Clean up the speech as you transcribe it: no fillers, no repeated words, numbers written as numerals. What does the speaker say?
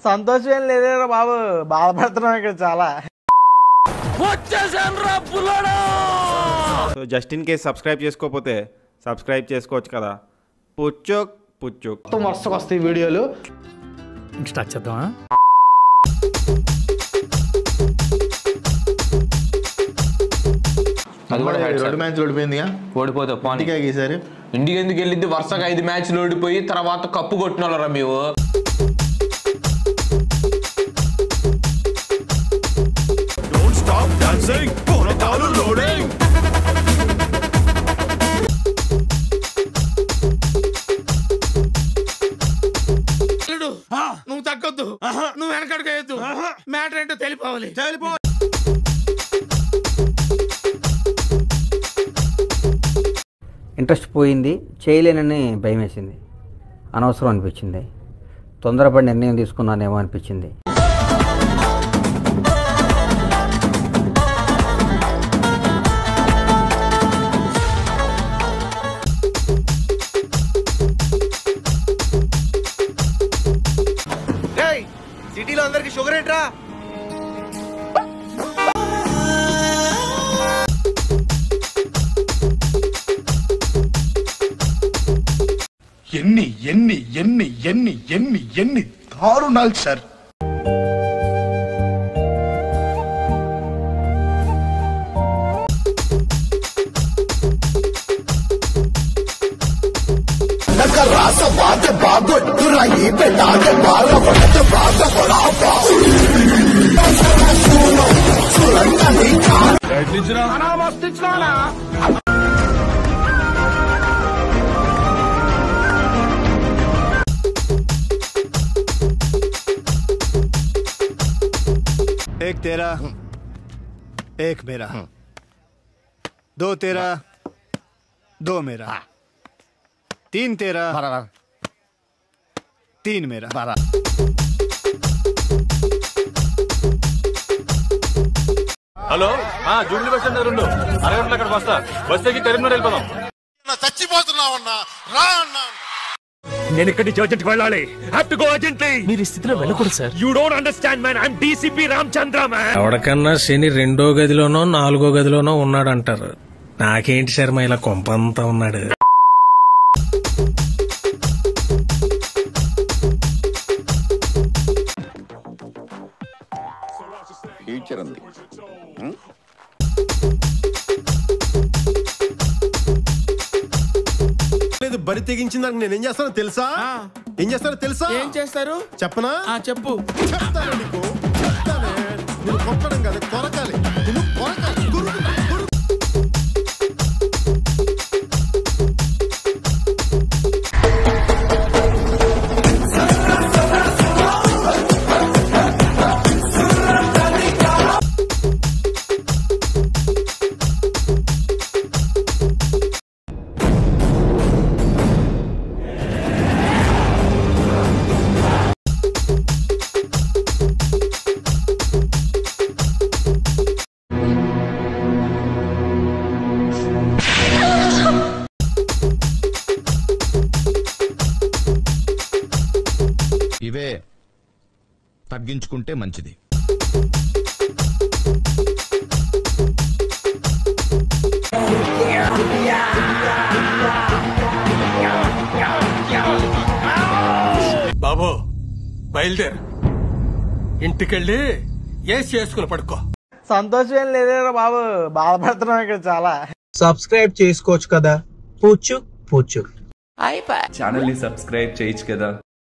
సంతోషం ఏం లేదేరా బాబు, బాధపడుతున్నాం ఇక్కడ చాలా. So just in case subscribe చేసుకోకపోతే సబ్స్క్రైబ్ చేసుకోవచ్చు కదా. పుచ్చుక్ పుచ్చుక్ మొత్తం వరుసగా వస్తాయి వీడియోలు. స్టార్ట్ చేద్దామా? రెండు మ్యాచ్లు ఓడిపోయిందిగా, ఓడిపోతావు పానిగా ఈసారి. ఇంటికి ఎందుకు వెళ్ళింది? వరుసగా 5 మ్యాచ్లు ఓడిపోయి తర్వాత కప్పు కొట్టిన వాళ్ళరా మేము. నువ్వు తగ్గొద్దు, నువ్వు వెనకడుగు, మ్యాటర్ ఏంటో తెలిపోవాలి. ఇంట్రెస్ట్ పోయింది, చేయలేనని భయం వేసింది, అనవసరం అనిపించింది, తొందరపడి నిర్ణయం తీసుకున్నానేమో అనిపించింది. సిటీలో అందరికి షుగర్ ఏంట్రా? ఎన్ని ఎన్ని ఎన్ని ఎన్ని ఎన్ని ఎన్ని దారుణాలు సార్. एक तेरा, एक मेरा, 2 तेरा, 2 मेरा, 3 तेरा, 3 मेरा. హలో, జూబ్లీ బస్ స్టాండ్ రెండు అరగంటలు అక్కడికి వస్తా. బస్ ఎక్కి టెర్మినల్ వెళ్ళిపోదాం. చచ్చిపోతున్నావన్నా, రా అన్నా. నేను ఇక్కడి నుంచి అర్జెంట్ వెళ్ళాలి. Have to go urgently. మీరు ఈ స్థితిలో వెళ్ళకూడదు sir. You don't understand man. I am DCP Ramachandra man. ఎవరికన్నా శని 2వ గదిలోనో 4వ గదిలోనో ఉన్నాడంటారు. నాకేంటి శర్మ ఇలా కొంపంతా ఉన్నాడు. బరి తెగించిందానికి నేనేం చేస్తానో తెలుసా? ఏం చేస్తానో తెలుసా? ఏం చేస్తారు చెప్పనా? చెప్పు. చెప్తానే నీకు, చెప్తానే. నువ్వు కొట్టడం కదా, కొరకాలి. నువ్వు కొరకాలి. ఇవే తగ్గించుకుంటే మంచిది. బాబు బయలుదేరు, ఇంటికెళ్ళి ఏసి చేసుకుని పడుకో. సంతోషం ఏం లేదేరా బాబు, బాధపడుతున్నాం ఇక్కడ చాలా. సబ్స్క్రైబ్ చేసుకోవచ్చు కదా. పుచ్చుక్ పుచ్చుక్ ఛానల్ ని సబ్స్క్రైబ్ చేయొచ్చు కదా.